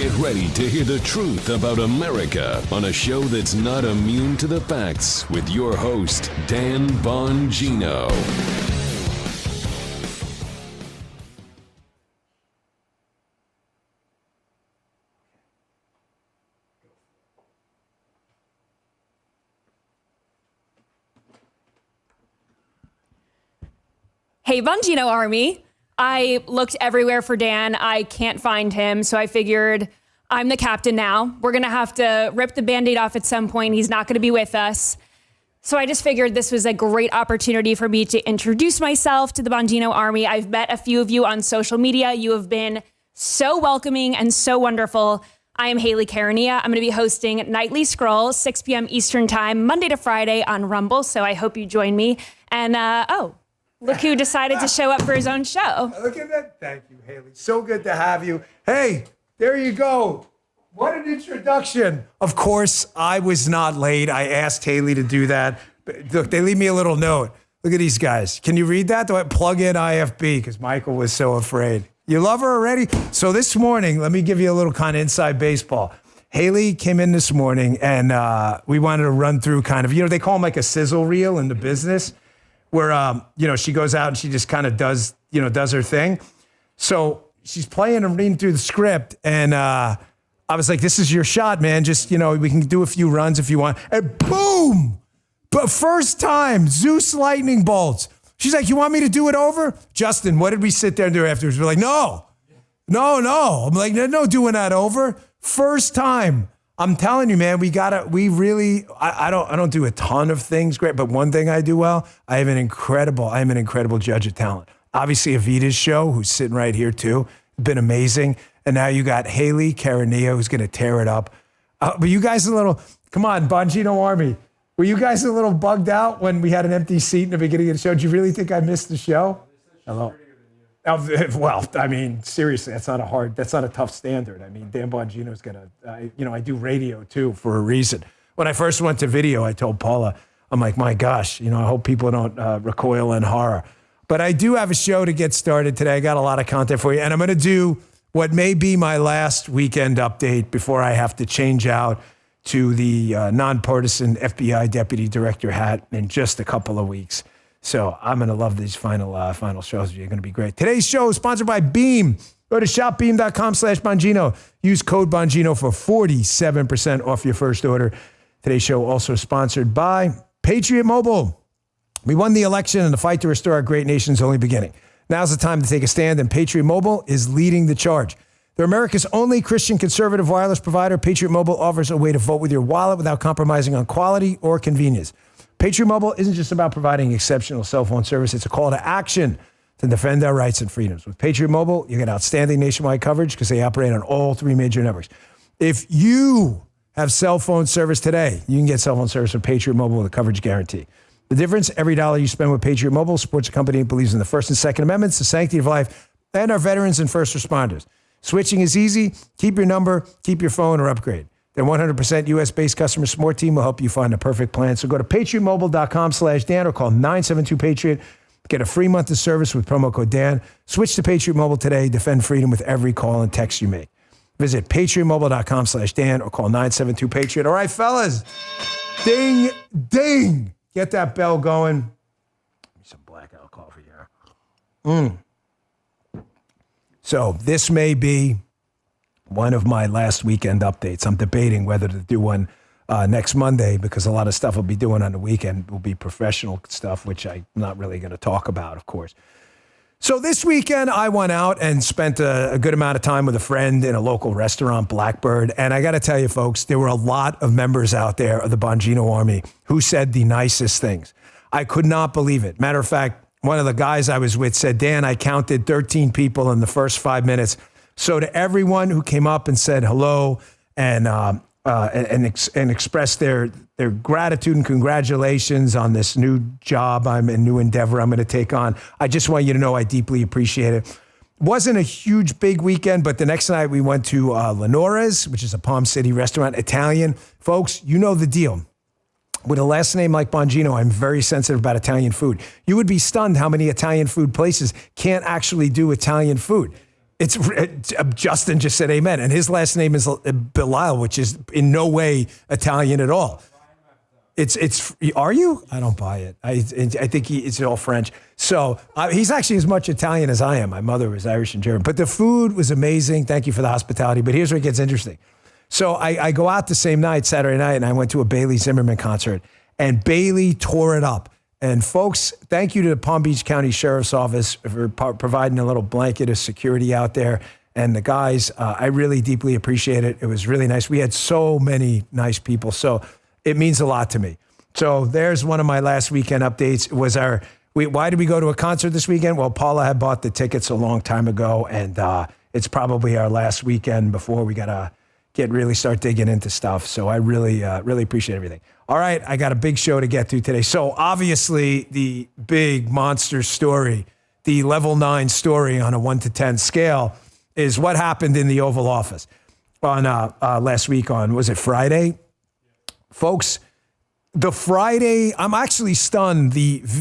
Get ready to hear the truth about America on a show that's not immune to the facts with your host, Dan Bongino. Hey, Bongino Army. I looked everywhere for Dan. I can't find him, so I figured I'm the captain now. We're going to have to rip the Band-Aid off at some point. He's not going to be with us. So I just figured this was a great opportunity for me to introduce myself to the Bongino Army. I've met a few of you on social media. You have been so welcoming and so wonderful. I am Haley Karania. I'm going to be hosting Nightly Scroll, 6 p.m. Eastern Time, Monday to Friday on Rumble, so I hope you join me. And, look who decided to show up for his own show. Look at that. Thank you, Haley. So good to have you. Hey, there you go. What an introduction. Of course, I was not late. I asked Haley to do that. But look, they leave me a little note. Look at these guys. Can you read that? Do I plug in IFB? Because Michael was so afraid. You love her already? So this morning, let me give you a little kind of inside baseball. Haley came in this morning and we wanted to run through kind of, they call them like a sizzle reel in the business. Where, she goes out and she just kind of does her thing. So she's playing and reading through the script. And I was like, this is your shot, man. Just, we can do a few runs if you want. And boom! But first time, Zeus lightning bolts. She's like, you want me to do it over? Justin, what did we sit there and do afterwards? We're like, no. I'm like, no doing that over. First time. I'm telling you, man, I don't do a ton of things great, but one thing I do well, I am an incredible judge of talent. Obviously, Avita's show, who's sitting right here too, been amazing. And now you got Haley Karania, who's going to tear it up. But you guys come on, Bongino Army. Were you guys a little bugged out when we had an empty seat in the beginning of the show? Did you really think I missed the show? Hello. Well, I mean, seriously, that's not a tough standard. I mean, Dan Bongino's gonna, I do radio too for a reason. When I first went to video, I told Paula, I'm like, my gosh, I hope people don't recoil in horror. But I do have a show to get started today. I got a lot of content for you, and I'm gonna do what may be my last weekend update before I have to change out to the nonpartisan FBI deputy director hat in just a couple of weeks. So I'm going to love these final shows. They're going to be great. Today's show is sponsored by Beam. Go to shopbeam.com/Bongino. Use code Bongino for 47% off your first order. Today's show also sponsored by Patriot Mobile. We won the election and the fight to restore our great nation is only beginning. Now's the time to take a stand, and Patriot Mobile is leading the charge. They're America's only Christian conservative wireless provider. Patriot Mobile offers a way to vote with your wallet without compromising on quality or convenience. Patriot Mobile isn't just about providing exceptional cell phone service. It's a call to action to defend our rights and freedoms. With Patriot Mobile, you get outstanding nationwide coverage because they operate on all three major networks. If you have cell phone service today, you can get cell phone service with Patriot Mobile with a coverage guarantee. The difference, every dollar you spend with Patriot Mobile supports a company that believes in the First and Second Amendments, the sanctity of life, and our veterans and first responders. Switching is easy. Keep your number, keep your phone, or upgrade. Their 100% U.S.-based customer support team will help you find a perfect plan. So go to patriotmobile.com/Dan or call 972-PATRIOT. Get a free month of service with promo code Dan. Switch to Patriot Mobile today. Defend freedom with every call and text you make. Visit patriotmobile.com/Dan or call 972-PATRIOT. All right, fellas. Ding, ding. Get that bell going. Give me some blackout coffee here. So this may be one of my last weekend updates. I'm debating whether to do one next Monday because a lot of stuff I'll be doing on the weekend will be professional stuff, which I'm not really going to talk about, of course. So this weekend, I went out and spent a good amount of time with a friend in a local restaurant, Blackbird. And I got to tell you, folks, there were a lot of members out there of the Bongino Army who said the nicest things. I could not believe it. Matter of fact, one of the guys I was with said, Dan, I counted 13 people in the first 5 minutes. So to everyone who came up and said hello and expressed their gratitude and congratulations on this new job, new endeavor I'm going to take on, I just want you to know I deeply appreciate it. Wasn't a huge, big weekend, but the next night we went to Lenora's, which is a Palm City restaurant, Italian. Folks, you know the deal. With a last name like Bongino, I'm very sensitive about Italian food. You would be stunned how many Italian food places can't actually do Italian food. Justin just said amen. And his last name is Belial, which is in no way Italian at all. Are you? I don't buy it. I think it's all French. So he's actually as much Italian as I am. My mother was Irish and German. But the food was amazing. Thank you for the hospitality. But here's where it gets interesting. So I go out the same night, Saturday night, and I went to a Bailey Zimmerman concert. And Bailey tore it up. And folks, thank you to the Palm Beach County Sheriff's Office for providing a little blanket of security out there. And the guys, I really deeply appreciate it. It was really nice. We had so many nice people. So it means a lot to me. So there's one of my last weekend updates. It was why did we go to a concert this weekend? Well, Paula had bought the tickets a long time ago, and it's probably our last weekend before we got to really start digging into stuff. So I really appreciate everything. All right, I got a big show to get to today. So obviously the big monster story, the level 9 story on a 1 to 10 scale is what happened in the Oval Office on last week was it Friday? Folks, the Friday, I'm actually stunned.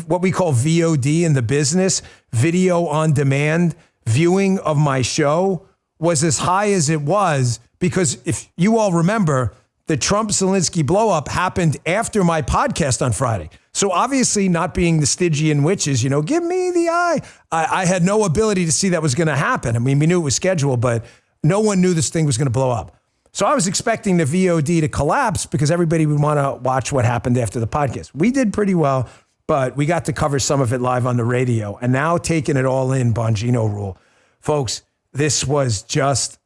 What we call VOD in the business, video on demand viewing of my show was as high as it was because if you all remember, the Trump-Zelensky blow-up happened after my podcast on Friday. So obviously not being the Stygian witches, give me the eye. I had no ability to see that was going to happen. I mean, we knew it was scheduled, but no one knew this thing was going to blow up. So I was expecting the VOD to collapse because everybody would want to watch what happened after the podcast. We did pretty well, but we got to cover some of it live on the radio. And now taking it all in, Bongino rule. Folks, this was just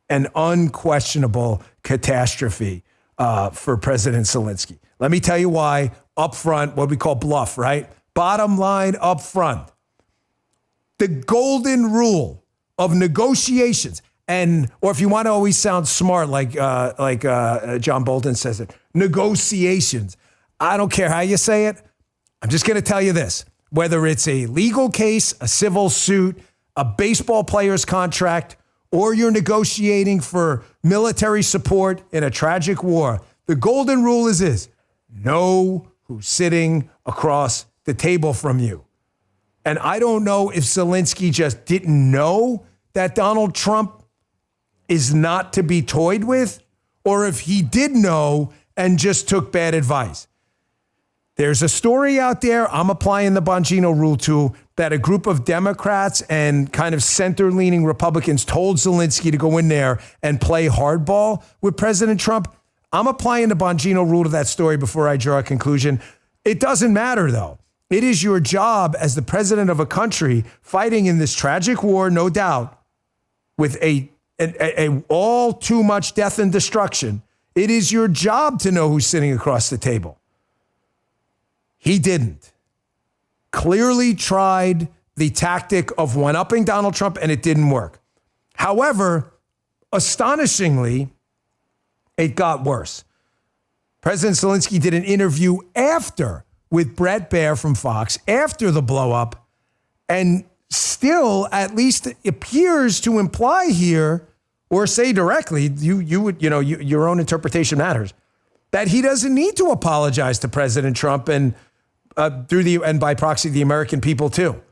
an unquestionable catastrophe for President Zelensky. Let me tell you why. Up front, what we call bluff, right? Bottom line up front. The golden rule of negotiations. Or if you want to always sound smart, like John Bolton says it, negotiations. I don't care how you say it. I'm just going to tell you this. Whether it's a legal case, a civil suit, a baseball player's contract, or you're negotiating for military support in a tragic war, the golden rule is this: know who's sitting across the table from you. And I don't know if Zelensky just didn't know that Donald Trump is not to be toyed with, or if he did know and just took bad advice. There's a story out there, I'm applying the Bongino rule to, that a group of Democrats and kind of center-leaning Republicans told Zelensky to go in there and play hardball with President Trump. I'm applying the Bongino rule to that story before I draw a conclusion. It doesn't matter, though. It is your job as the president of a country fighting in this tragic war, no doubt, with a all too much death and destruction. It is your job to know who's sitting across the table. He didn't. Clearly tried the tactic of one-upping Donald Trump, and it didn't work. However, astonishingly, it got worse. President Zelensky did an interview with Brett Baer from Fox after the blow-up, and still at least appears to imply here, or say directly, your own interpretation matters, that he doesn't need to apologize to President Trump and by proxy the American people too.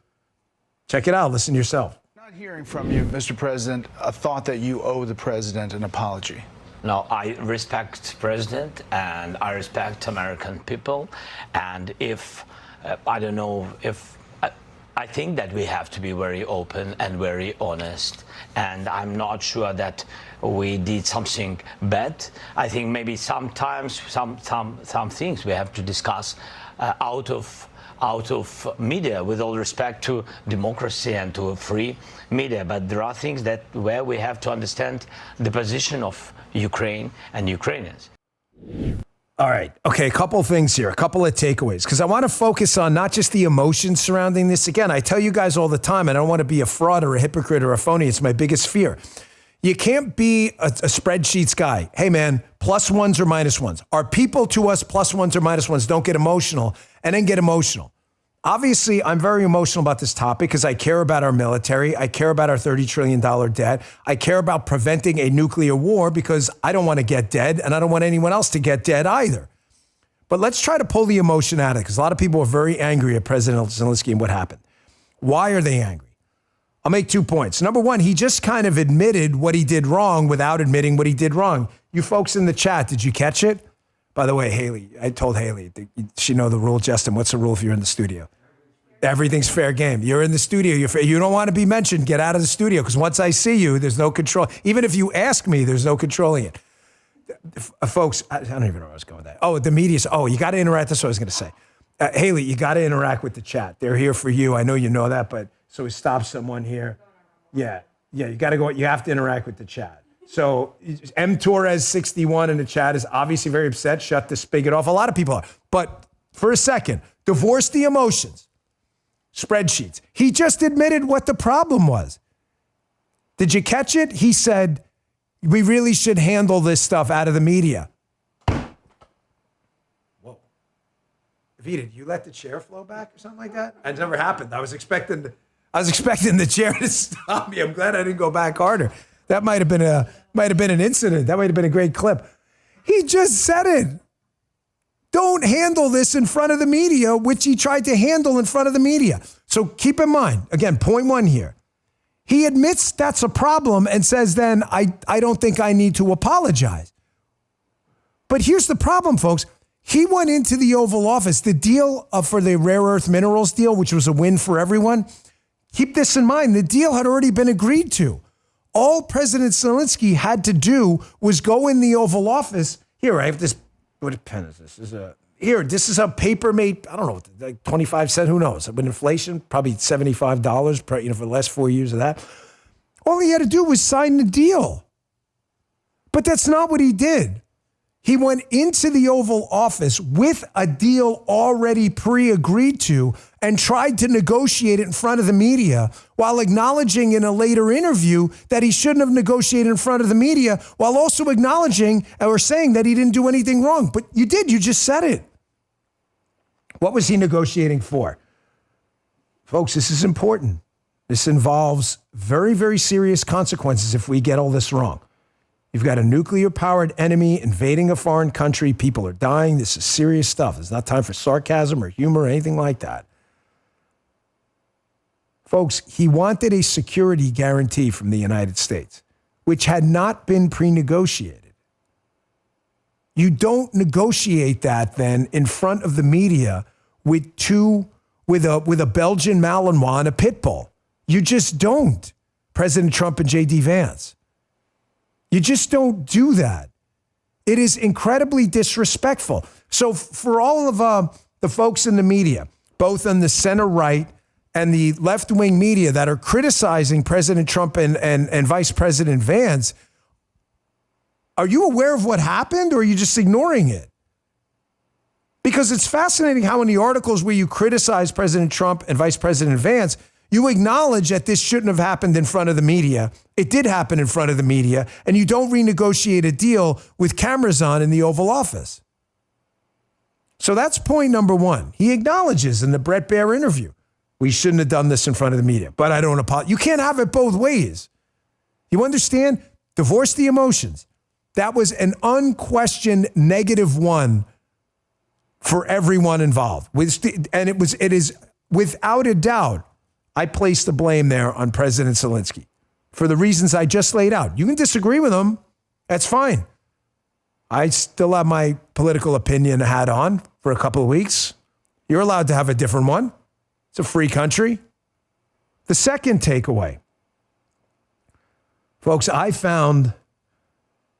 Check it out. Listen yourself. Not hearing from you, Mr. President, a thought that you owe the president an apology. No, I respect President and I respect American people. And I think that we have to be very open and very honest. And I'm not sure that we did something bad. I think maybe sometimes some things we have to discuss out of media, with all respect to democracy and to a free media. But there are things where we have to understand the position of Ukraine and Ukrainians. All right. Okay, a couple of things here, a couple of takeaways, because I want to focus on not just the emotions surrounding this. Again, I tell you guys all the time, and I don't want to be a fraud or a hypocrite or a phony. It's my biggest fear. You can't be a spreadsheets guy. Hey, man, plus ones or minus ones. Our people to us, plus ones or minus ones, don't get emotional and then get emotional. Obviously, I'm very emotional about this topic because I care about our military. I care about our $30 trillion debt. I care about preventing a nuclear war because I don't want to get dead and I don't want anyone else to get dead either. But let's try to pull the emotion out of it because a lot of people are very angry at President Zelensky and what happened. Why are they angry? I'll make 2 points. Number one, he just kind of admitted what he did wrong without admitting what he did wrong. You folks in the chat, did you catch it? By the way, Haley, I told Haley, she know the rule. Justin, what's the rule if you're in the studio? Everything's fair game. You're in the studio. You don't want to be mentioned. Get out of the studio, because once I see you, there's no control. Even if you ask me, there's no controlling it. Folks, I don't even know where I was going with that. Oh, the media. Oh, you got to interact. That's what I was going to say. Haley, you got to interact with the chat. They're here for you. I know you know that, but so we stop someone here. Yeah, you got to go. You have to interact with the chat. So M Torres 61 in the chat is obviously very upset. Shut the spigot off. A lot of people are. But for a second, divorce the emotions. Spreadsheets. He just admitted what the problem was. Did you catch it? He said, we really should handle this stuff out of the media. Whoa. Vita, did you let the chair flow back or something like that? It never happened. I was expecting the chair to stop me. I'm glad I didn't go back harder. That might have been an incident. That might have been a great clip. He just said it. Don't handle this in front of the media, which he tried to handle in front of the media. So keep in mind, again, point one here. He admits that's a problem and says then, I don't think I need to apologize. But here's the problem, folks. He went into the Oval Office, the deal for the rare earth minerals deal, which was a win for everyone. Keep this in mind. The deal had already been agreed to. All President Zelensky had to do was go in the Oval Office. Here, I have this. What pen is this? This is a paper made, I don't know, like 25 cents, who knows? With inflation, probably $75 for the last 4 years of that. All he had to do was sign the deal. But that's not what he did. He went into the Oval Office with a deal already pre-agreed to and tried to negotiate it in front of the media while acknowledging in a later interview that he shouldn't have negotiated in front of the media, while also acknowledging or saying that he didn't do anything wrong. But you did. You just said it. What was he negotiating for? Folks, this is important. This involves very, very serious consequences if we get all this wrong. You've got a nuclear-powered enemy invading a foreign country. People are dying. This is serious stuff. It's not time for sarcasm or humor or anything like that. Folks, he wanted a security guarantee from the United States, which had not been pre-negotiated. You don't negotiate that then in front of the media with a Belgian Malinois and a pit bull. You just don't, President Trump and J.D. Vance. You just don't do that. It is incredibly disrespectful. So for all of the folks in the media, both on the center right and the left-wing media that are criticizing President Trump and Vice President Vance, are you aware of what happened, or are you just ignoring it? Because it's fascinating how in the articles where you criticize President Trump and Vice President Vance, you acknowledge that this shouldn't have happened in front of the media. It did happen in front of the media, and you don't renegotiate a deal with cameras on in the Oval Office. So that's point number one. He acknowledges in the Brett Baer interview, we shouldn't have done this in front of the media, but I don't apologize. You can't have it both ways. You understand? Divorce the emotions. That was an unquestioned -1 for everyone involved. And it is without a doubt, I place the blame there on President Zelensky for the reasons I just laid out. You can disagree with him. That's fine. I still have my political opinion hat on for a couple of weeks. You're allowed to have a different one. It's a free country. The second takeaway. Folks, I found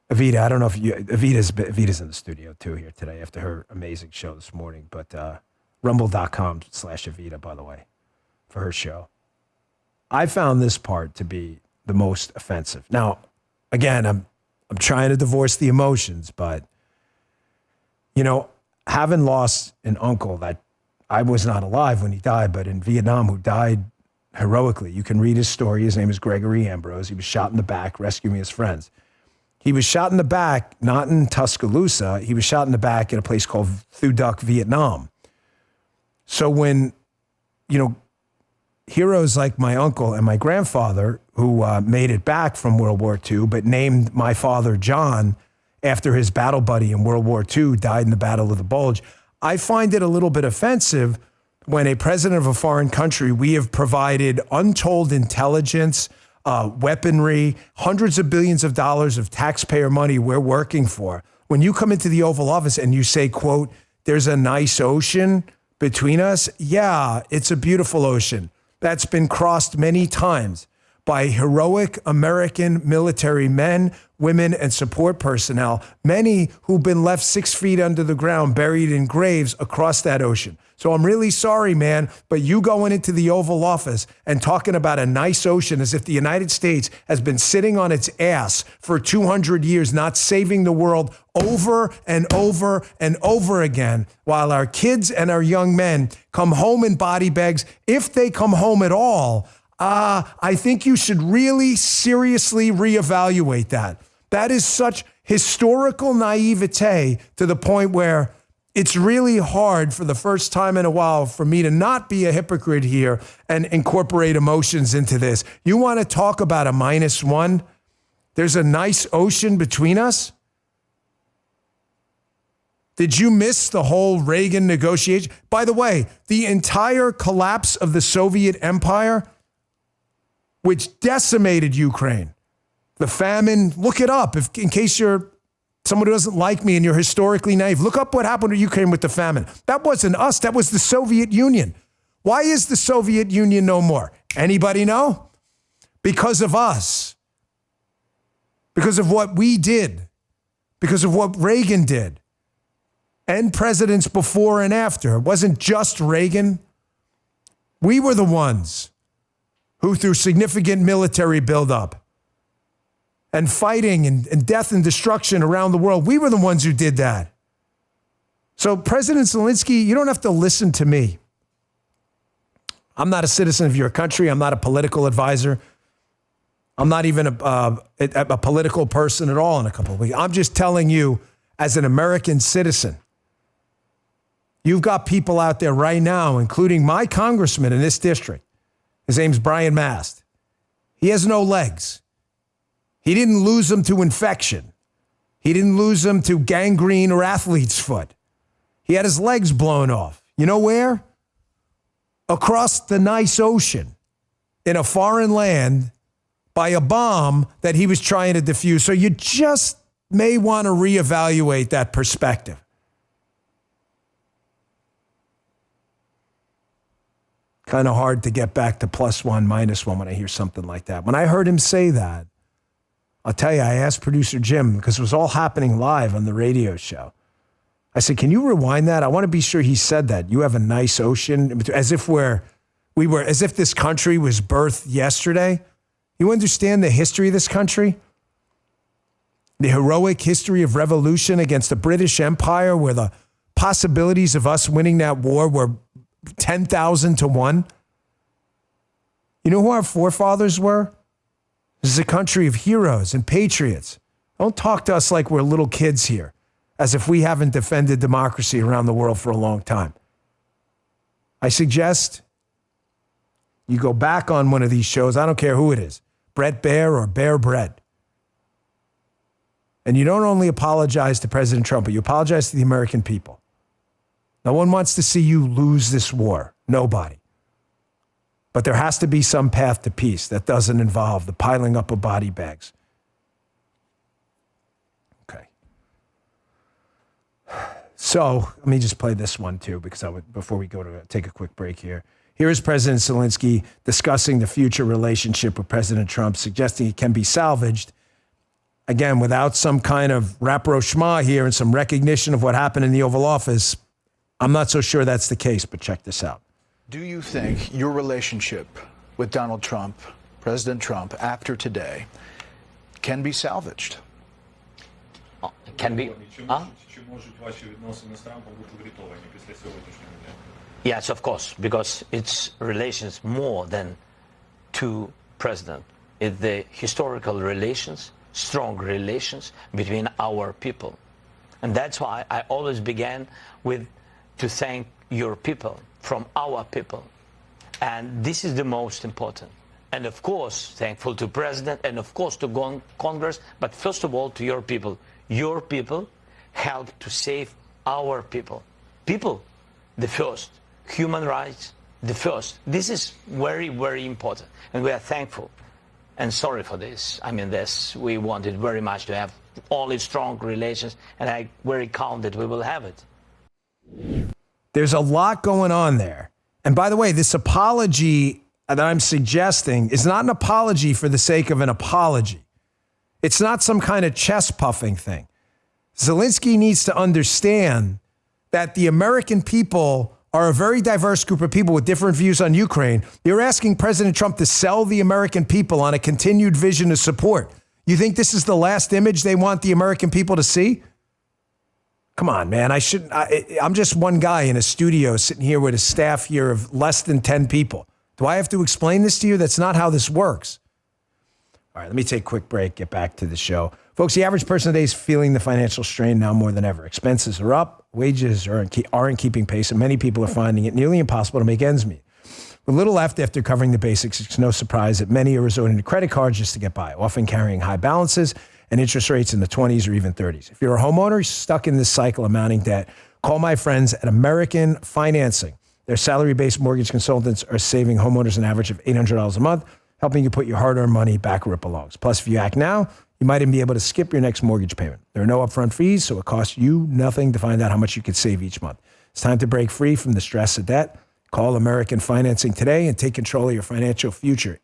Evita. I don't know if Evita's in the studio too here today after her amazing show this morning, but rumble.com/Evita, by the way, for her show. I found this part to be the most offensive. Now, again, I'm trying to divorce the emotions, but, having lost an uncle that I was not alive when he died, but in Vietnam, who died heroically. You can read his story. His name is Gregory Ambrose. He was shot in the back, rescuing his friends. He was shot in the back, not in Tuscaloosa. He was shot in the back in a place called Thu Duc, Vietnam. So when, heroes like my uncle and my grandfather, who made it back from World War II, but named my father John after his battle buddy in World War II, died in the Battle of the Bulge, I find it a little bit offensive when a president of a foreign country, we have provided untold intelligence, weaponry, hundreds of billions of dollars of taxpayer money we're working for. When you come into the Oval Office and you say, quote, there's a nice ocean between us. Yeah, it's a beautiful ocean that's been crossed many times by heroic American military men, women, and support personnel, many who've been left 6 feet under the ground, buried in graves across that ocean. So I'm really sorry, man, but you going into the Oval Office and talking about a nice ocean as if the United States has been sitting on its ass for 200 years, not saving the world over and over and over again, while our kids and our young men come home in body bags, if they come home at all, I think you should really seriously reevaluate that. That is such historical naivete to the point where it's really hard for the first time in a while for me to not be a hypocrite here and incorporate emotions into this. You want to talk about a -1? There's a nice ocean between us? Did you miss the whole Reagan negotiation? By the way, the entire collapse of the Soviet Empire, which decimated Ukraine, the famine, look it up in case you're someone who doesn't like me and you're historically naive. Look up what happened to Ukraine with the famine. That wasn't us. That was the Soviet Union. Why is the Soviet Union no more? Anybody know? Because of us. Because of what we did. Because of what Reagan did. And presidents before and after. It wasn't just Reagan. We were the ones who, through significant military buildup and fighting and death and destruction around the world, we were the ones who did that. So President Zelensky, you don't have to listen to me. I'm not a citizen of your country. I'm not a political advisor. I'm not even a political person at all in a couple of weeks. I'm just telling you, as an American citizen, you've got people out there right now, including my congressman in this district. His name's Brian Mast. He has no legs. He didn't lose them to infection. He didn't lose them to gangrene or athlete's foot. He had his legs blown off. You know where? Across the nice ocean in a foreign land by a bomb that he was trying to defuse. So you just may want to reevaluate that perspective. Kind of hard to get back to +1, -1 when I hear something like that. When I heard him say that, I'll tell you, I asked producer Jim, because it was all happening live on the radio show. I said, can you rewind that? I want to be sure he said that. You have a nice ocean, as if as if this country was birthed yesterday. You understand the history of this country? The heroic history of revolution against the British Empire, where the possibilities of us winning that war were 10,000 to 1. You know who our forefathers were? This is a country of heroes and patriots. Don't talk to us like we're little kids here, as if we haven't defended democracy around the world for a long time. I suggest you go back on one of these shows. I don't care who it is, Brett Baer or Bear Brett. And you don't only apologize to President Trump, but you apologize to the American people. No one wants to see you lose this war. Nobody. But there has to be some path to peace that doesn't involve the piling up of body bags. Okay. So let me just play this one too, because before we go to take a quick break here. Here is President Zelensky discussing the future relationship with President Trump, suggesting it can be salvaged. Again, without some kind of rapprochement here and some recognition of what happened in the Oval Office, I'm not so sure that's the case, but check this out. Do you think your relationship with Donald Trump, President Trump, after today, can be salvaged? Can be? Yes, of course, because it's relations more than two presidents. It's the historical relations, strong relations between our people. And that's why I always began with to thank your people, from our people. And this is the most important. And of course, thankful to President and of course to Congress, but first of all to your people. Your people helped to save our people. People, the first. human rights the first. This is very, very important, and we are thankful and sorry for this. I mean, we wanted very much to have only strong relations, and I'm very calm that we will have it. There's a lot going on there. And by the way, this apology that I'm suggesting is not an apology for the sake of an apology. It's not some kind of chest puffing thing. Zelensky needs to understand that the American people are a very diverse group of people with different views on Ukraine. You're asking President Trump to sell the American people on a continued vision of support. You think this is the last image they want the American people to see? Come on, man. I'm just one guy in a studio sitting here with a staff here of less than 10 people. Do I have to explain this to you? That's not how this works. All right, let me take a quick break, get back to the show. Folks, the average person today is feeling the financial strain now more than ever. Expenses are up, wages aren't keeping pace, and many people are finding it nearly impossible to make ends meet. With little left after covering the basics, it's no surprise that many are resorting to credit cards just to get by, often carrying high balances and interest rates in the 20s or even 30s. If you're a homeowner stuck in this cycle of mounting debt, call my friends at American Financing. Their salary-based mortgage consultants are saving homeowners an average of $800 a month, helping you put your hard-earned money back where it belongs. Plus, if you act now, you might even be able to skip your next mortgage payment. There are no upfront fees, so it costs you nothing to find out how much you could save each month. It's time to break free from the stress of debt. Call American Financing today and take control of your financial future.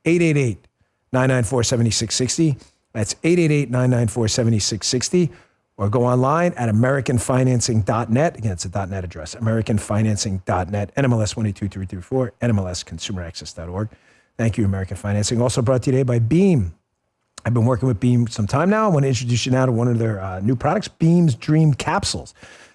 888-994-7660. That's 888-994-7660. Or go online at AmericanFinancing.net. Again, it's a .net address, AmericanFinancing.net, NMLS 122334, NMLSConsumerAccess.org. Thank you, American Financing. Also brought to you today by Beam. I've been working with Beam some time now. I want to introduce you now to one of their new products, Beam's Dream Capsules.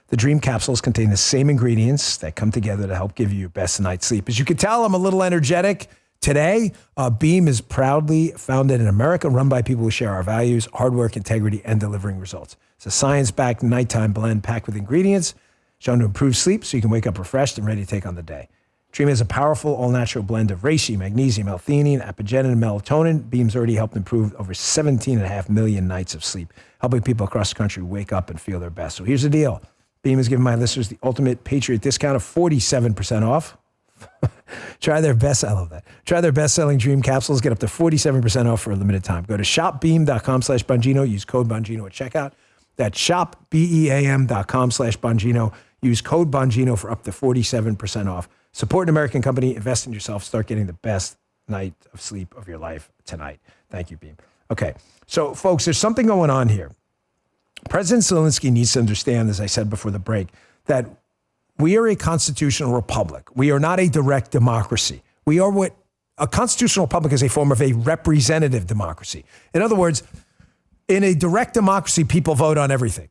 The Dream Capsules contain the same ingredients that come together to help give you your best night's sleep. As you can tell, I'm a little energetic today. Beam is proudly founded in America, run by people who share our values, hard work, integrity, and delivering results. It's a science-backed nighttime blend packed with ingredients shown to improve sleep so you can wake up refreshed and ready to take on the day. Dream is a powerful, all-natural blend of reishi, magnesium, L-theanine, apigenin, and melatonin. Beam's already helped improve over 17.5 million nights of sleep, helping people across the country wake up and feel their best. So here's the deal. Beam is giving my listeners the ultimate Patriot discount of 47% off. Try their best. I love that. Try their best-selling Dream Capsules. Get up to 47% off for a limited time. Go to shopbeam.com/Bongino. Use code Bongino at checkout. That's shopbeam.com/Bongino. Use code Bongino for up to 47% off. Support an American company. Invest in yourself. Start getting the best night of sleep of your life tonight. Thank you, Beam. Okay, so folks, there's something going on here. President Zelensky needs to understand, as I said before the break, that we are a constitutional republic. We are not a direct democracy. We are what a constitutional republic is, a form of a representative democracy. In other words, in a direct democracy, people vote on everything.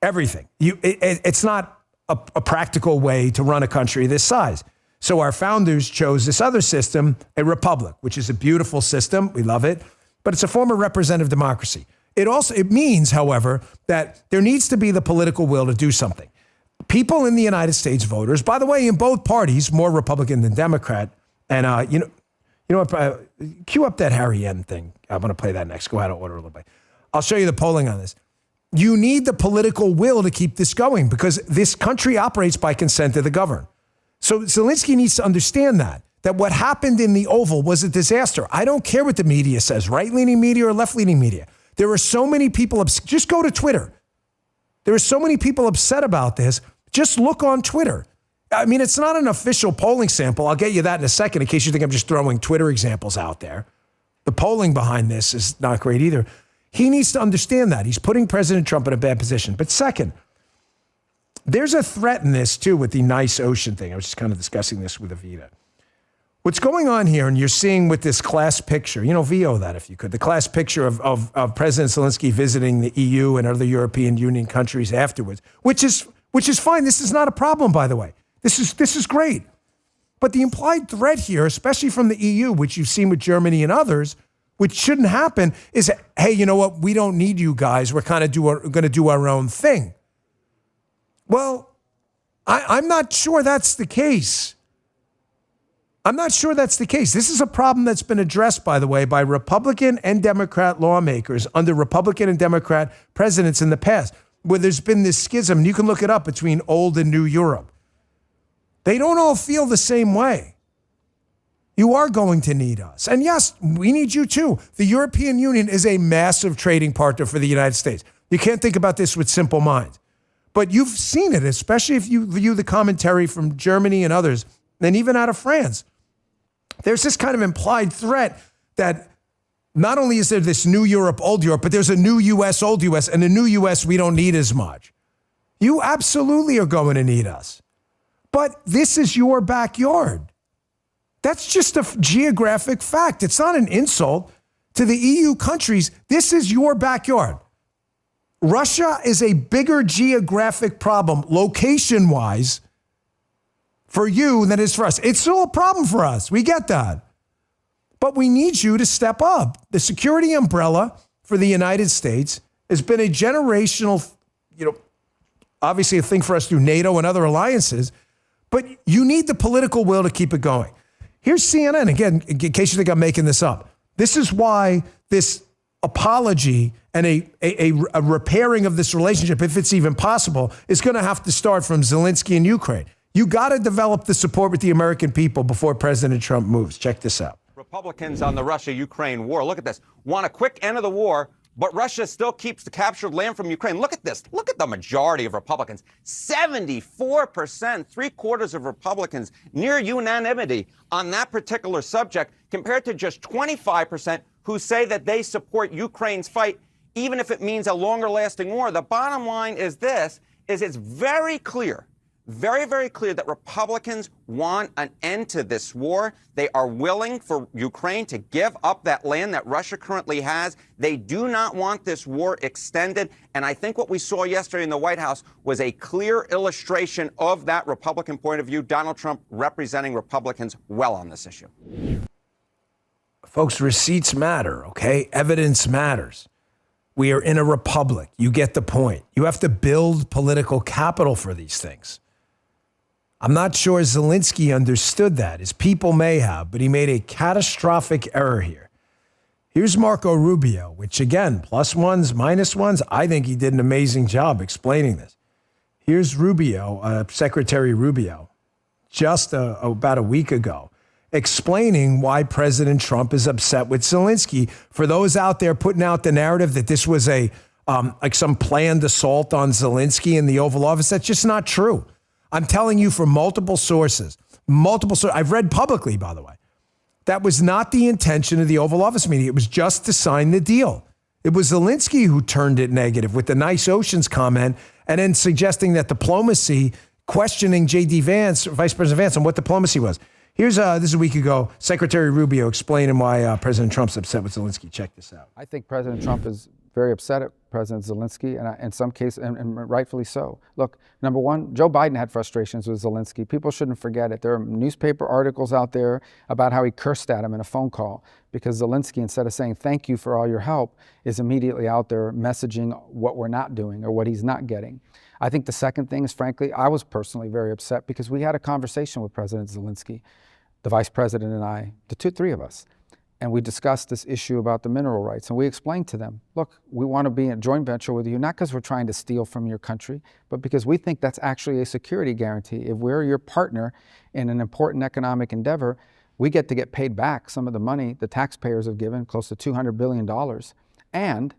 Everything. It's not a practical way to run a country this size. So our founders chose this other system, a republic, which is a beautiful system. We love it, but it's a form of representative democracy. It means, however, that there needs to be the political will to do something. People in the United States, voters, by the way, in both parties, more Republican than Democrat, and you know what? Cue up that Harry N thing. I'm going to play that next. Go out of order a little bit. I'll show you the polling on this. You need the political will to keep this going because this country operates by consent of the governed. So Zelensky needs to understand that what happened in the Oval was a disaster. I don't care what the media says, right-leaning media or left-leaning media. There are so many people, just go to Twitter. There are so many people upset about this. Just look on Twitter. I mean, it's not an official polling sample. I'll get you that in a second in case you think I'm just throwing Twitter examples out there. The polling behind this is not great either. He needs to understand that. He's putting President Trump in a bad position. But second, there's a threat in this, too, with the nice ocean thing. I was just kind of discussing this with Avita. What's going on here, and you're seeing with this class picture, VO that if you could, the class picture of President Zelensky visiting the EU and other European Union countries afterwards, which is fine. This is not a problem, by the way. This is great. But the implied threat here, especially from the EU, which you've seen with Germany and others, which shouldn't happen, is, hey, you know what? We don't need you guys. We're kind of going to do our own thing. Well, I'm not sure that's the case. I'm not sure that's the case. This is a problem that's been addressed, by the way, by Republican and Democrat lawmakers under Republican and Democrat presidents in the past, where there's been this schism, and you can look it up, between old and new Europe. They don't all feel the same way. You are going to need us. And yes, we need you too. The European Union is a massive trading partner for the United States. You can't think about this with simple minds. But you've seen it, especially if you view the commentary from Germany and others, and even out of France. There's this kind of implied threat that not only is there this new Europe, old Europe, but there's a new U.S., old U.S., and a new U.S. we don't need as much. You absolutely are going to need us. But this is your backyard. That's just a geographic fact. It's not an insult to the EU countries. This is your backyard. Russia is a bigger geographic problem, location-wise, for you than it is for us. It's still a problem for us. We get that. But we need you to step up. The security umbrella for the United States has been a generational, obviously a thing for us through NATO and other alliances, but you need the political will to keep it going. Here's CNN, again, in case you think I'm making this up. This is why this apology and a repairing of this relationship, if it's even possible, is going to have to start from Zelensky in Ukraine. You got to develop the support with the American people before President Trump moves. Check this out. Republicans on the Russia-Ukraine war, look at this, want a quick end of the war, but Russia still keeps the captured land from Ukraine. Look at this. Look at the majority of Republicans. 74%, 3/4 of Republicans, near unanimity on that particular subject, compared to just 25% who say that they support Ukraine's fight, even if it means a longer-lasting war. The bottom line is this, is it's very clear, very, very clear that Republicans want an end to this war. They are willing for Ukraine to give up that land that Russia currently has. They do not want this war extended. And I think what we saw yesterday in the White House was a clear illustration of that Republican point of view. Donald Trump representing Republicans well on this issue. Folks, receipts matter, okay? Evidence matters. We are in a republic. You get the point. You have to build political capital for these things. I'm not sure Zelensky understood that. His people may have, but he made a catastrophic error here. Here's Marco Rubio, which again, plus ones, minus ones. I think he did an amazing job explaining this. Here's Rubio, Secretary Rubio, just about a week ago, explaining why President Trump is upset with Zelensky. For those out there putting out the narrative that this was like some planned assault on Zelensky in the Oval Office, that's just not true. I'm telling you from multiple sources, I've read publicly, by the way, that was not the intention of the Oval Office meeting. It was just to sign the deal. It was Zelensky who turned it negative with the nice oceans comment and then suggesting that diplomacy, questioning J.D. Vance, Vice President Vance, on what diplomacy was. Here's, this is a week ago, Secretary Rubio explaining why President Trump's upset with Zelensky. Check this out. I think President Trump is very upset at President Zelensky, and in some cases, and rightfully so. Look, number one, Joe Biden had frustrations with Zelensky. People shouldn't forget it. There are newspaper articles out there about how he cursed at him in a phone call because Zelensky, instead of saying thank you for all your help, is immediately out there messaging what we're not doing or what he's not getting. I think the second thing is, frankly, I was personally very upset because we had a conversation with President Zelensky, the Vice President and I, the three of us. And we discussed this issue about the mineral rights. And we explained to them, look, we want to be in a joint venture with you, not because we're trying to steal from your country, but because we think that's actually a security guarantee. If we're your partner in an important economic endeavor, we get to get paid back some of the money the taxpayers have given, close to $200 billion. And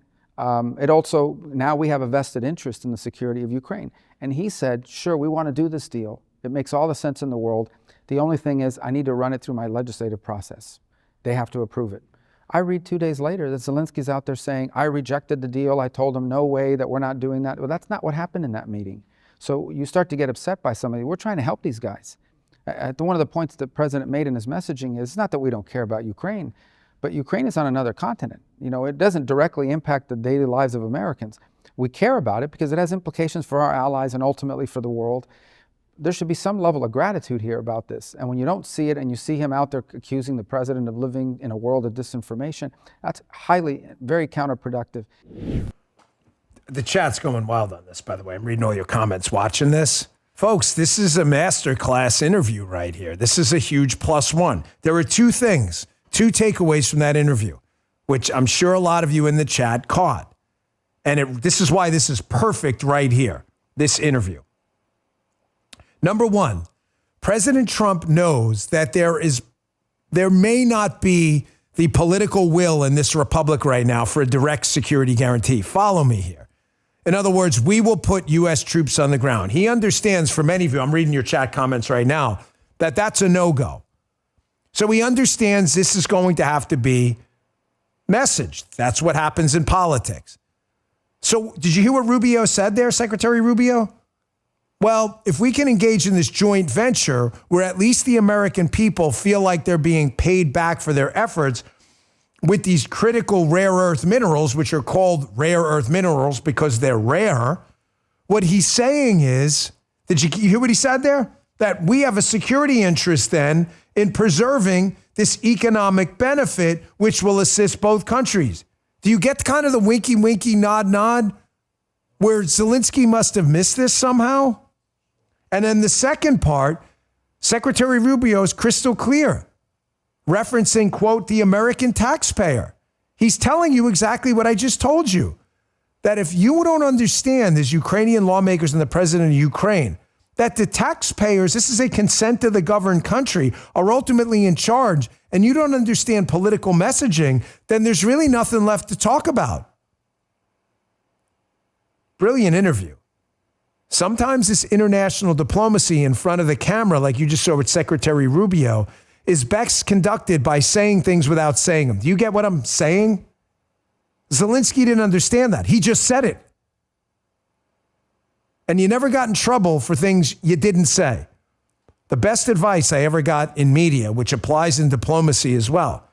it also, now we have a vested interest in the security of Ukraine. And he said, sure, we want to do this deal. It makes all the sense in the world. The only thing is I need to run it through my legislative process. They have to approve it. I read 2 days later that Zelensky's out there saying, I rejected the deal. I told him no way that we're not doing that. Well, that's not what happened in that meeting. So you start to get upset by somebody. We're trying to help these guys. One of the points that the president made in his messaging is not that we don't care about Ukraine, but Ukraine is on another continent. You know, it doesn't directly impact the daily lives of Americans. We care about it because it has implications for our allies and ultimately for the world. There should be some level of gratitude here about this. And when you don't see it and you see him out there accusing the president of living in a world of disinformation, that's very counterproductive. The chat's going wild on this, by the way. I'm reading all your comments watching this. Folks, this is a masterclass interview right here. This is a huge +1. There are two takeaways from that interview, which I'm sure a lot of you in the chat caught. And this is why this is perfect right here, this interview. Number one, President Trump knows that there may not be the political will in this republic right now for a direct security guarantee. Follow me here. In other words, we will put U.S. troops on the ground. He understands, for many of you, I'm reading your chat comments right now, that that's a no-go. So he understands this is going to have to be messaged. That's what happens in politics. So did you hear what Rubio said there, Secretary Rubio? Well, if we can engage in this joint venture where at least the American people feel like they're being paid back for their efforts with these critical rare earth minerals, which are called rare earth minerals because they're rare, what he's saying is, did you hear what he said there? That we have a security interest then in preserving this economic benefit, which will assist both countries. Do you get kind of the winky, winky, nod, nod, where Zelensky must have missed this somehow? And then the second part, Secretary Rubio is crystal clear, referencing, quote, the American taxpayer. He's telling you exactly what I just told you, that if you don't understand as Ukrainian lawmakers and the president of Ukraine, that the taxpayers, this is a consent of the governed country, are ultimately in charge, and you don't understand political messaging, then there's really nothing left to talk about. Brilliant interview. Sometimes this international diplomacy in front of the camera, like you just saw with Secretary Rubio, is best conducted by saying things without saying them. Do you get what I'm saying? Zelensky didn't understand that. He just said it. And you never got in trouble for things you didn't say. The best advice I ever got in media, which applies in diplomacy as well.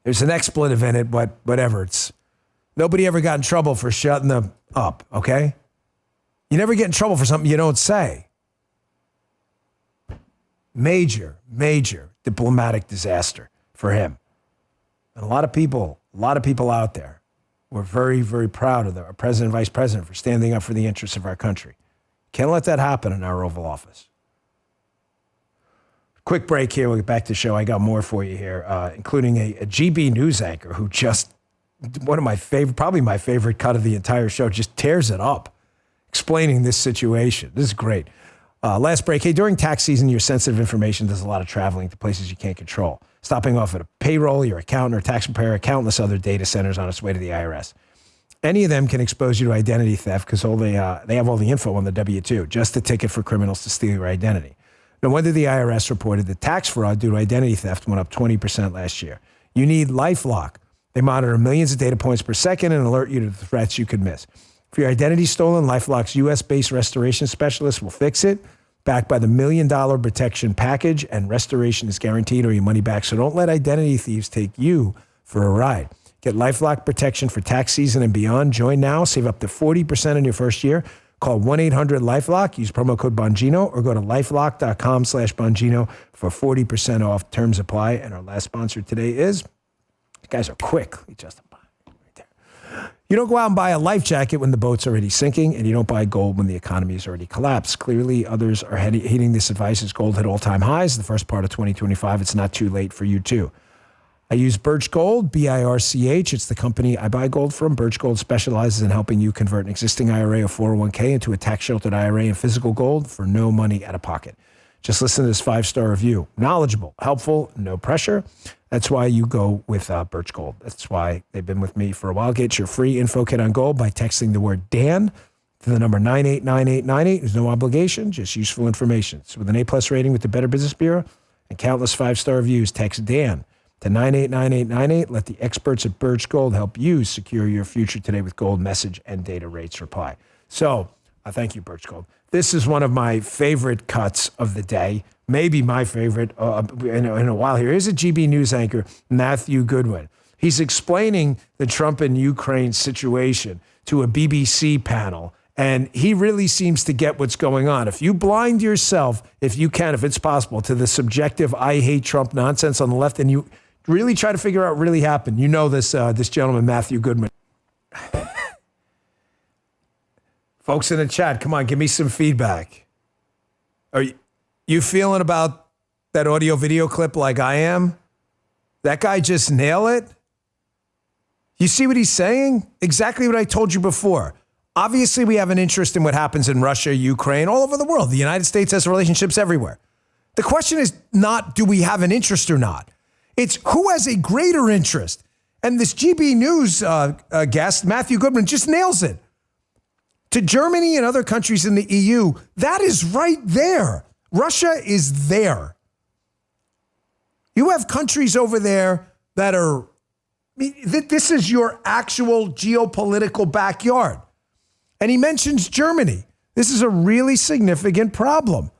There's an expletive in it, but whatever. It's nobody ever got in trouble for shutting them up, okay? You never get in trouble for something you don't say. Major, major diplomatic disaster for him. And a lot of people out there were very, very proud of our president and vice president for standing up for the interests of our country. Can't let that happen in our Oval Office. Quick break here. We'll get back to the show. I got more for you here, including a GB news anchor who just, one of my favorite, probably my favorite cut of the entire show, just tears it up, explaining this situation. This is great. Last break. Hey, during tax season, your sensitive information does a lot of traveling to places you can't control. Stopping off at a payroll, your accountant or tax preparer, countless other data centers on its way to the IRS. Any of them can expose you to identity theft because they have all the info on the W-2, just a ticket for criminals to steal your identity. No wonder the IRS reported that tax fraud due to identity theft went up 20% last year. You need LifeLock. They monitor millions of data points per second and alert you to the threats you could miss. If your identity is stolen, LifeLock's U.S.-based restoration specialist will fix it, backed by the $1 million protection package, and restoration is guaranteed or your money back. So don't let identity thieves take you for a ride. Get LifeLock protection for tax season and beyond. Join now. Save up to 40% in your first year. Call 1-800-LifeLock. Use promo code Bongino or go to LifeLock.com/Bongino for 40% off. Terms apply. And our last sponsor today is, you guys are quick. Just you don't go out and buy a life jacket when the boat's already sinking, and you don't buy gold when the economy has already collapsed. Clearly, others are heeding this advice as gold hit all-time highs the first part of 2025. It's not too late for you, too. I use Birch Gold, BIRCH. It's the company I buy gold from. Birch Gold specializes in helping you convert an existing IRA or 401k into a tax-sheltered IRA and physical gold for no money out of pocket. Just listen to this 5-star review. Knowledgeable, helpful, no pressure. That's why you go with Birch Gold. That's why they've been with me for a while. Get your free info kit on gold by texting the word Dan to the number 989898. There's no obligation, just useful information. So with an A+ rating with the Better Business Bureau and countless 5-star reviews, text Dan to 989898. Let the experts at Birch Gold help you secure your future today with gold message and data rates reply. So thank you, Birch Gold. This is one of my favorite cuts of the day, maybe my favorite in a while here. Here's a GB News anchor, Matthew Goodwin. He's explaining the Trump and Ukraine situation to a BBC panel, and he really seems to get what's going on. If you blind yourself, if you can, if it's possible, to the subjective I hate Trump nonsense on the left, and you really try to figure out what really happened, you know this gentleman, Matthew Goodwin. Folks in the chat, come on, give me some feedback. Are you feeling about that audio video clip like I am? That guy just nail it? You see what he's saying? Exactly what I told you before. Obviously, we have an interest in what happens in Russia, Ukraine, all over the world. The United States has relationships everywhere. The question is not, do we have an interest or not? It's who has a greater interest. And this GB News guest, Matthew Goodman, just nails it. To Germany and other countries in the EU, that is right there. Russia is there. You have countries over there that are, this is your actual geopolitical backyard. And he mentions Germany. This is a really significant problem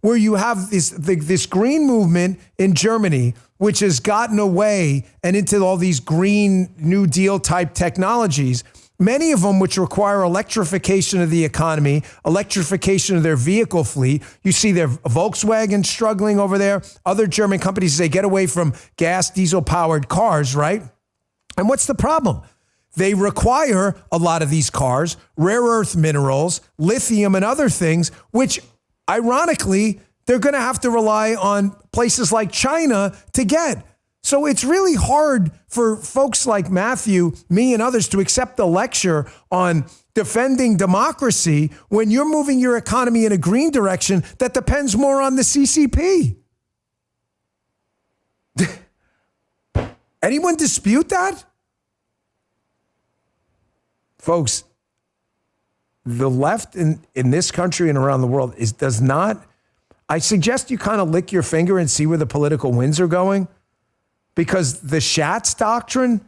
where you have this green movement in Germany, which has gotten away and into all these Green New Deal type technologies, many of them which require electrification of the economy, electrification of their vehicle fleet. You see their Volkswagen struggling over there. Other German companies, they get away from gas, diesel-powered cars, right? And what's the problem? They require a lot of these cars, rare earth minerals, lithium, and other things, which ironically, they're going to have to rely on places like China to get. So it's really hard for folks like Matthew, me, and others to accept the lecture on defending democracy when you're moving your economy in a green direction that depends more on the CCP. Anyone dispute that? Folks, the left in this country and around the world does not. I suggest you kind of lick your finger and see where the political winds are going, because the Schatz doctrine,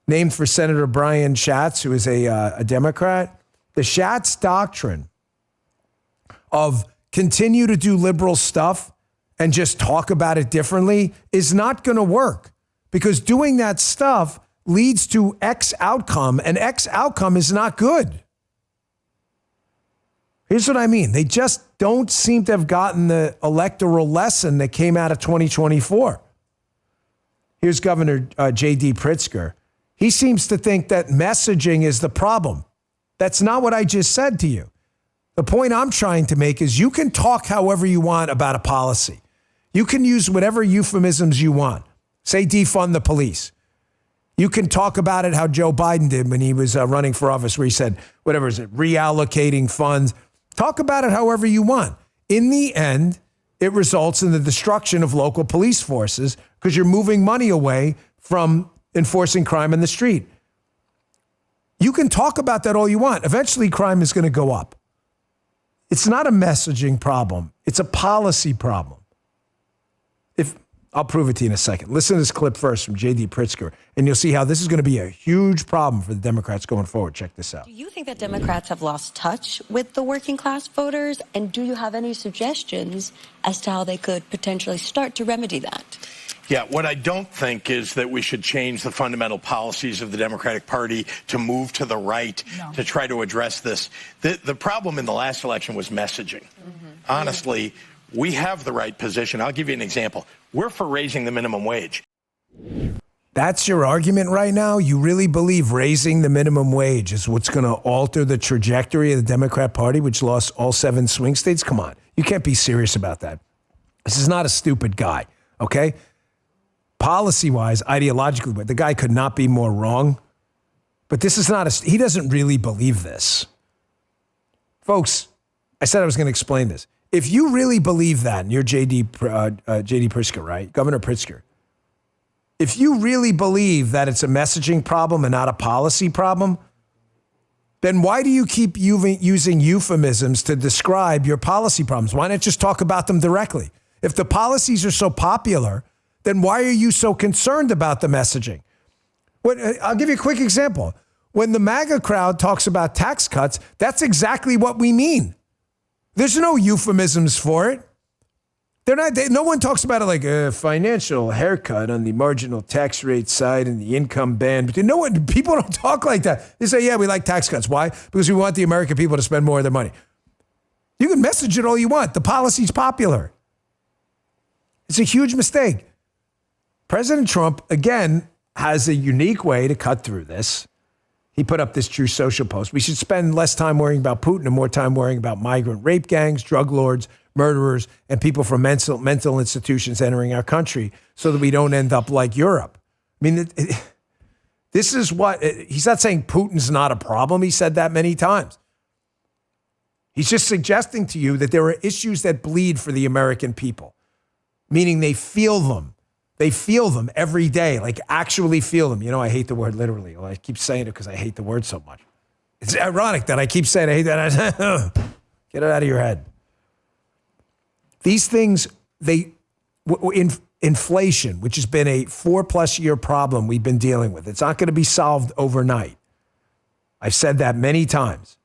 named for Senator Brian Schatz, who is a Democrat, the Schatz doctrine of continue to do liberal stuff and just talk about it differently is not going to work, because doing that stuff leads to X outcome, and X outcome is not good. Here's what I mean. They just don't seem to have gotten the electoral lesson that came out of 2024. Here's Governor J.D. Pritzker. He seems to think that messaging is the problem. That's not what I just said to you. The point I'm trying to make is you can talk however you want about a policy. You can use whatever euphemisms you want. Say defund the police. You can talk about it how Joe Biden did when he was running for office, where he said, whatever is it, reallocating funds. Talk about it however you want. In the end, it results in the destruction of local police forces because you're moving money away from enforcing crime in the street. You can talk about that all you want. Eventually, crime is going to go up. It's not a messaging problem. It's a policy problem. I'll prove it to you in a second. Listen to this clip first from J.D. Pritzker, and you'll see how this is going to be a huge problem for the Democrats going forward. Check this out. Do you think that Democrats have lost touch with the working class voters? And do you have any suggestions as to how they could potentially start to remedy that? Yeah, what I don't think is that we should change the fundamental policies of the Democratic Party to move to the right to try to address this. The problem in the last election was messaging. Honestly, we have the right position. I'll give you an example. We're for raising the minimum wage. That's your argument right now? You really believe raising the minimum wage is what's going to alter the trajectory of the Democrat Party, which lost all 7 swing states? Come on. You can't be serious about that. This is not a stupid guy, okay? Policy-wise, ideologically, but the guy could not be more wrong. But this is not he doesn't really believe this. Folks, I said I was going to explain this. If you really believe that, and you're J.D. Pritzker, right? Governor Pritzker. If you really believe that it's a messaging problem and not a policy problem, then why do you keep using euphemisms to describe your policy problems? Why not just talk about them directly? If the policies are so popular, then why are you so concerned about the messaging? I'll give you a quick example. When the MAGA crowd talks about tax cuts, that's exactly what we mean. There's no euphemisms for it. No one talks about it like a financial haircut on the marginal tax rate side and the income band. But people don't talk like that. They say, yeah, we like tax cuts. Why? Because we want the American people to spend more of their money. You can message it all you want. The policy's popular. It's a huge mistake. President Trump, again, has a unique way to cut through this. He put up this True Social post. We should spend less time worrying about Putin and more time worrying about migrant rape gangs, drug lords, murderers, and people from mental institutions entering our country so that we don't end up like Europe. I mean, This is what, he's not saying Putin's not a problem. He said that many times. He's just suggesting to you that there are issues that bleed for the American people, meaning they feel them. They feel them every day, like actually feel them. You know, I hate the word literally. Well, I keep saying it because I hate the word so much. It's ironic that I keep saying I hate that. Get it out of your head. These things, inflation, which has been a 4+ year problem we've been dealing with. It's not going to be solved overnight. I've said that many times.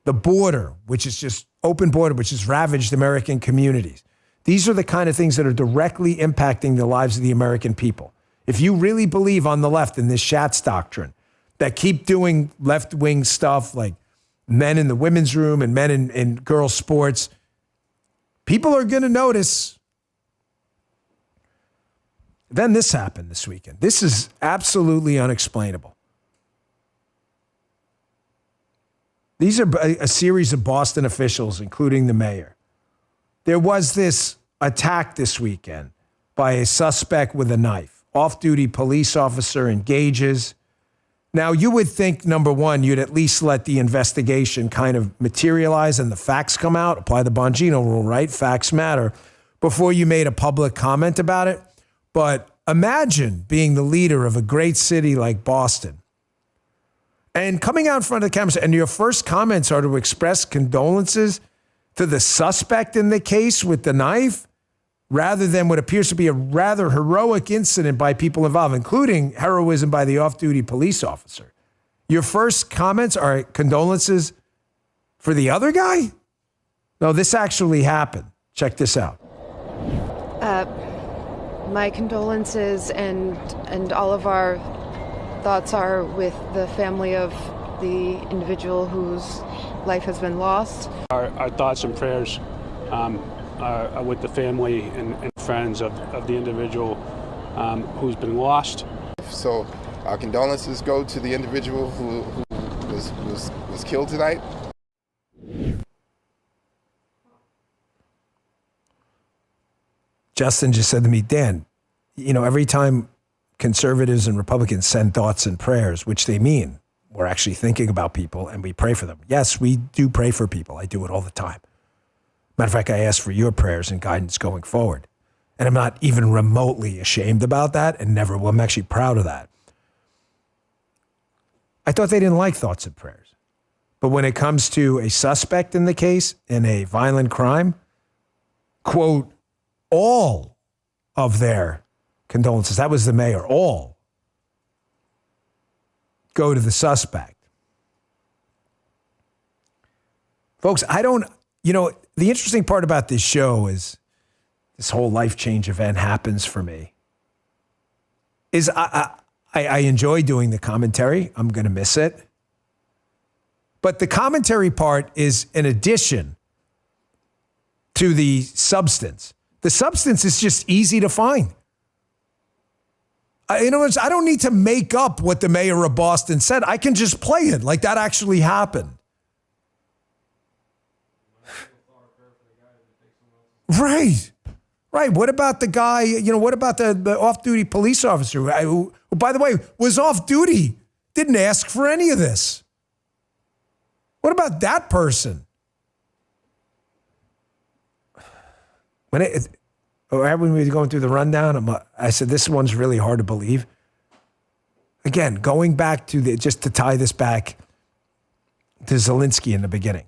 The border, which is just open border, which has ravaged American communities. These are the kind of things that are directly impacting the lives of the American people. If you really believe on the left in this Schatz doctrine, that keep doing left-wing stuff like men in the women's room and men in girls' sports, people are going to notice. Then this happened this weekend. This is absolutely unexplainable. These are a series of Boston officials, including the mayor. There was this attack this weekend by a suspect with a knife. Off-duty police officer engages. Now, you would think, number one, you'd at least let the investigation kind of materialize and the facts come out. Apply the Bongino rule, right? Facts matter. Before you made a public comment about it. But imagine being the leader of a great city like Boston and coming out in front of the cameras, and your first comments are to express condolences to the suspect in the case with the knife, rather than what appears to be a rather heroic incident by people involved, including heroism by the off-duty police officer. Your first comments are condolences for the other guy? No, this actually happened. Check this out. My condolences and all of our thoughts are with the family of the individual whose life has been lost. Our thoughts and prayers are with the family and friends of the individual who's been lost. So our condolences go to the individual who was killed tonight. Justin just said to me, Dan, you know, every time conservatives and Republicans send thoughts and prayers, which they mean, we're actually thinking about people and we pray for them. Yes, we do pray for people. I do it all the time. Matter of fact, I ask for your prayers and guidance going forward. And I'm not even remotely ashamed about that and never will. I'm actually proud of that. I thought they didn't like thoughts and prayers. But when it comes to a suspect in the case, in a violent crime, quote, all of their condolences, that was the mayor, all go to the suspect. Folks, the interesting part about this show is this whole life change event happens for me. Is I enjoy doing the commentary. I'm going to miss it. But the commentary part is an addition to the substance. The substance is just easy to find. In other words, I don't need to make up what the mayor of Boston said. I can just play it like that actually happened. Right. Right. What about the guy, what about the off-duty police officer who, by the way, was off-duty, didn't ask for any of this? What about that person? When we were going through the rundown, I said, this one's really hard to believe. Again, going back to just to tie this back to Zelensky in the beginning.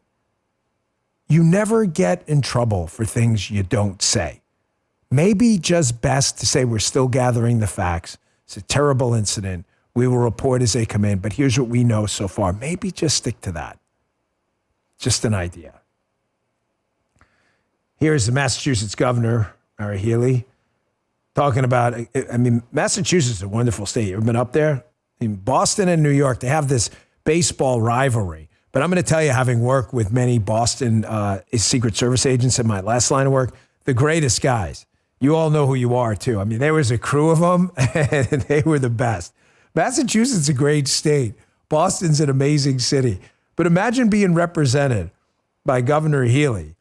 You never get in trouble for things you don't say. Maybe just best to say we're still gathering the facts. It's a terrible incident. We will report as they come in, but here's what we know so far. Maybe just stick to that. Just an idea. Here's the Massachusetts governor, Mary Healy, talking about, Massachusetts is a wonderful state. You ever been up there? In Boston and New York, they have this baseball rivalry. But I'm going to tell you, having worked with many Boston Secret Service agents in my last line of work, the greatest guys. You all know who you are, too. There was a crew of them, and they were the best. Massachusetts is a great state. Boston's an amazing city. But imagine being represented by Governor Healy,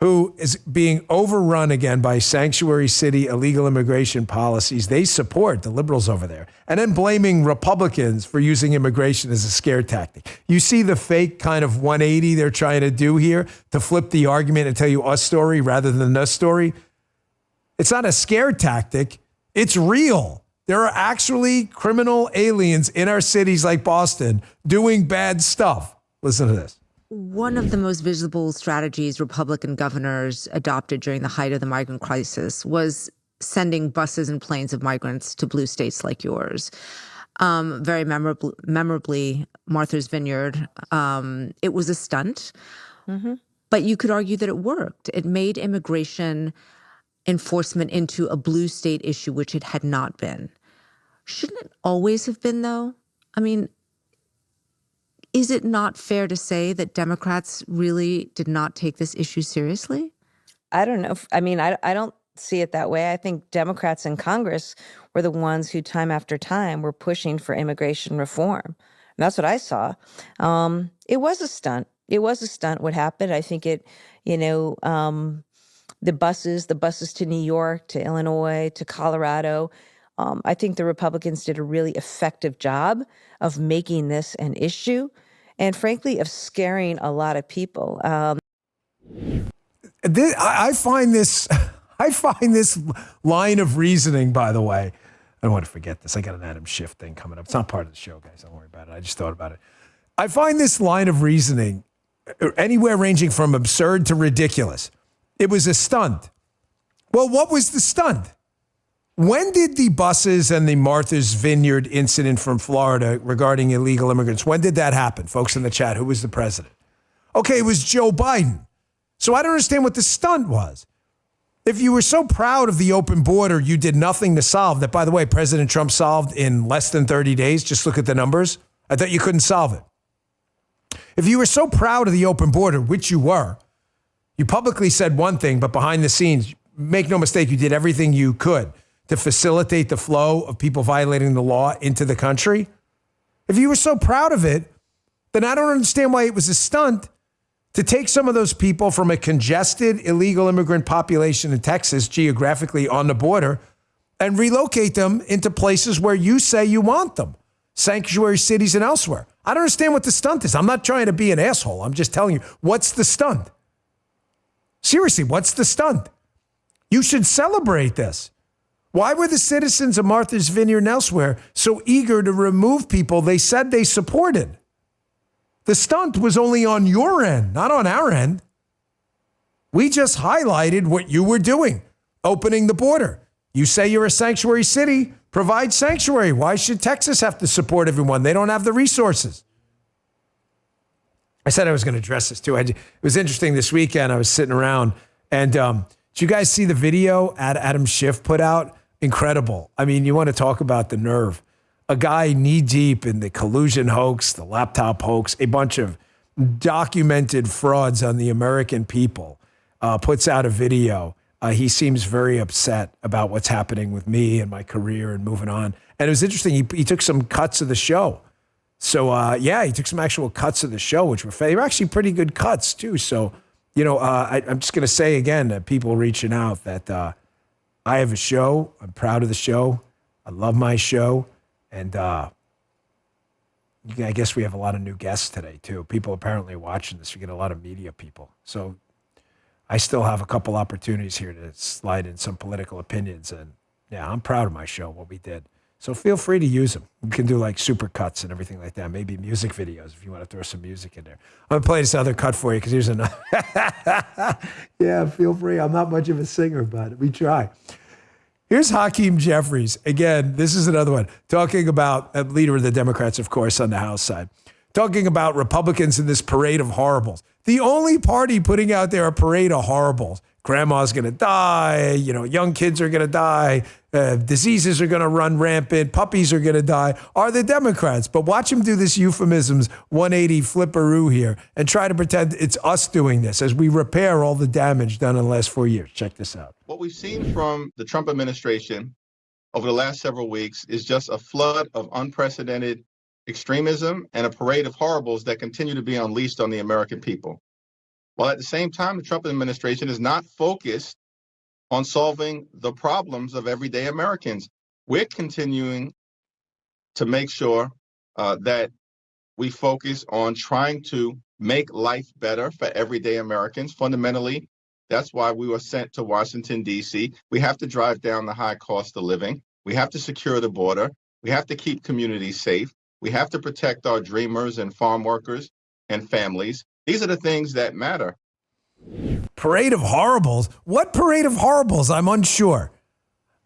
who is being overrun again by sanctuary city illegal immigration policies they support, the liberals over there, and then blaming Republicans for using immigration as a scare tactic. You see the fake kind of 180 they're trying to do here to flip the argument and tell you us story rather than us story. It's not a scare tactic. It's real. There are actually criminal aliens in our cities like Boston doing bad stuff. Listen to this. One of the most visible strategies Republican governors adopted during the height of the migrant crisis was sending buses and planes of migrants to blue states like yours. Very memorably, Martha's Vineyard. It was a stunt, but you could argue that it worked. It made immigration enforcement into a blue state issue, which it had not been. Shouldn't it always have been, though? I mean, is it not fair to say that Democrats really did not take this issue seriously? I don't know. I don't see it that way. I think Democrats in Congress were the ones who time after time were pushing for immigration reform. And that's what I saw. It was a stunt. It was a stunt what happened. I think it, the buses to New York, to Illinois, to Colorado, I think the Republicans did a really effective job of making this an issue and, frankly, of scaring a lot of people. I find this line of reasoning, by the way, I don't want to forget this. I got an Adam Schiff thing coming up. It's not part of the show, guys. Don't worry about it. I just thought about it. I find this line of reasoning anywhere ranging from absurd to ridiculous. It was a stunt. Well, what was the stunt? When did the buses and the Martha's Vineyard incident from Florida regarding illegal immigrants, when did that happen? Folks in the chat, who was the president? Okay, it was Joe Biden. So I don't understand what the stunt was. If you were so proud of the open border, you did nothing to solve that, by the way, President Trump solved in less than 30 days. Just look at the numbers. I thought you couldn't solve it. If you were so proud of the open border, which you were, you publicly said one thing, but behind the scenes, make no mistake, you did everything you could to facilitate the flow of people violating the law into the country. If you were so proud of it, then I don't understand why it was a stunt to take some of those people from a congested illegal immigrant population in Texas, geographically on the border, and relocate them into places where you say you want them, sanctuary cities and elsewhere. I don't understand what the stunt is. I'm not trying to be an asshole. I'm just telling you, what's the stunt? Seriously, what's the stunt? You should celebrate this. Why were the citizens of Martha's Vineyard and elsewhere so eager to remove people they said they supported? The stunt was only on your end, not on our end. We just highlighted what you were doing, opening the border. You say you're a sanctuary city, provide sanctuary. Why should Texas have to support everyone? They don't have the resources. I said I was going to address this too. It was interesting this weekend. I was sitting around and did you guys see the video Adam Schiff put out? Incredible. I mean, you want to talk about the nerve. A guy knee deep in the collusion hoax, the laptop hoax, a bunch of documented frauds on the American people, puts out a video. He seems very upset about what's happening with me and my career and moving on. And it was interesting. He took some cuts of the show. So, he took some actual cuts of the show, which they were actually pretty good cuts, too. So, I'm just going to say again to people reaching out that I have a show. I'm proud of the show. I love my show. And I guess we have a lot of new guests today, too. People apparently watching this. We get a lot of media people. So I still have a couple opportunities here to slide in some political opinions. And, yeah, I'm proud of my show, what we did. So feel free to use them. You can do like super cuts and everything like that. Maybe music videos if you want to throw some music in there. I'm going to play this other cut for you because here's another. Yeah, feel free. I'm not much of a singer, but we try. Here's Hakeem Jeffries. Again, this is another one. Talking about a leader of the Democrats, of course, on the House side. Talking about Republicans in this parade of horribles. The only party putting out there a parade of horribles. Grandma's going to die. Young kids are going to die. Diseases are going to run rampant. Puppies are going to die. Are the Democrats. But watch them do this euphemisms 180 flipperoo here and try to pretend it's us doing this as we repair all the damage done in the last 4 years. Check this out. What we've seen from the Trump administration over the last several weeks is just a flood of unprecedented extremism and a parade of horribles that continue to be unleashed on the American people. while at the same time, the Trump administration is not focused on solving the problems of everyday Americans. We're continuing to make sure that we focus on trying to make life better for everyday Americans. Fundamentally, that's why we were sent to Washington, D.C. We have to drive down the high cost of living. We have to secure the border. We have to keep communities safe. We have to protect our dreamers and farm workers and families. These are the things that matter. Parade of horribles? What parade of horribles? I'm unsure.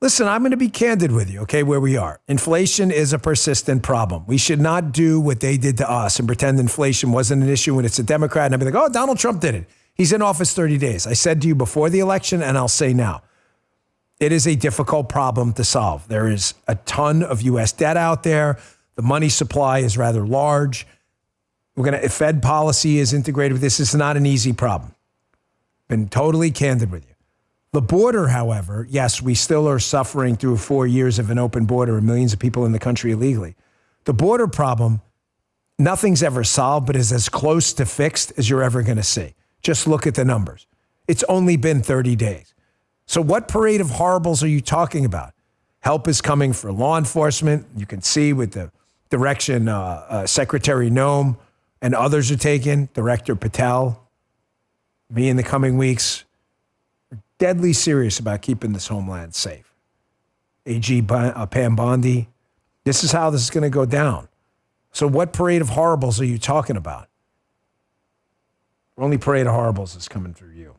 Listen, I'm going to be candid with you, okay, where we are. Inflation is a persistent problem. We should not do what they did to us and pretend inflation wasn't an issue when it's a Democrat and I'll be like, oh, Donald Trump did it. He's in office 30 days. I said to you before the election, and I'll say now, it is a difficult problem to solve. There is a ton of U.S. debt out there. The money supply is rather large. If Fed policy is integrated with this, it's not an easy problem. Been totally candid with you. The border, however, yes, we still are suffering through 4 years of an open border and millions of people in the country illegally. The border problem, nothing's ever solved, but is as close to fixed as you're ever going to see. Just look at the numbers. It's only been 30 days. So what parade of horribles are you talking about? Help is coming for law enforcement. You can see with the direction Secretary Noem and others are taking, Director Patel, me in the coming weeks, are deadly serious about keeping this homeland safe. AG Pam Bondi, this is how this is going to go down. So what parade of horribles are you talking about? Only parade of horribles is coming through you.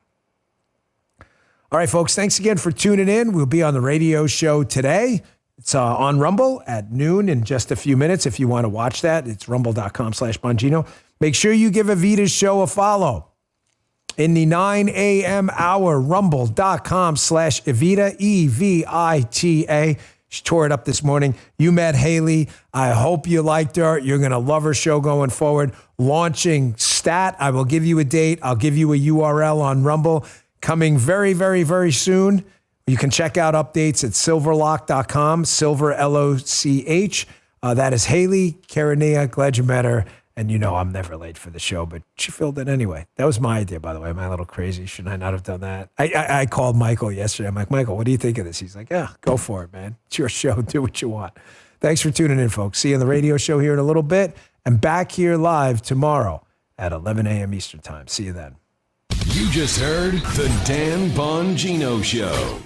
All right, folks, thanks again for tuning in. We'll be on the radio show today. It's on Rumble at noon in just a few minutes. If you want to watch that, it's rumble.com/Bongino. Make sure you give Evita's show a follow. In the 9 a.m. hour, rumble.com/Evita, EVITA. She tore it up this morning. You met Haley. I hope you liked her. You're going to love her show going forward. Launching Stat. I will give you a date. I'll give you a URL on Rumble. Coming very, very, very soon. You can check out updates at silverlock.com, Silver LOCH. That is Haley Karania. Glad you met her. And you know I'm never late for the show, but she filled it anyway. That was my idea, by the way. Am I a little crazy? Should I not have done that? I called Michael yesterday. I'm like, Michael, what do you think of this? He's like, yeah, go for it, man. It's your show. Do what you want. Thanks for tuning in, folks. See you on the radio show here in a little bit. And back here live tomorrow at 11 a.m. Eastern time. See you then. You just heard The Dan Bongino Show.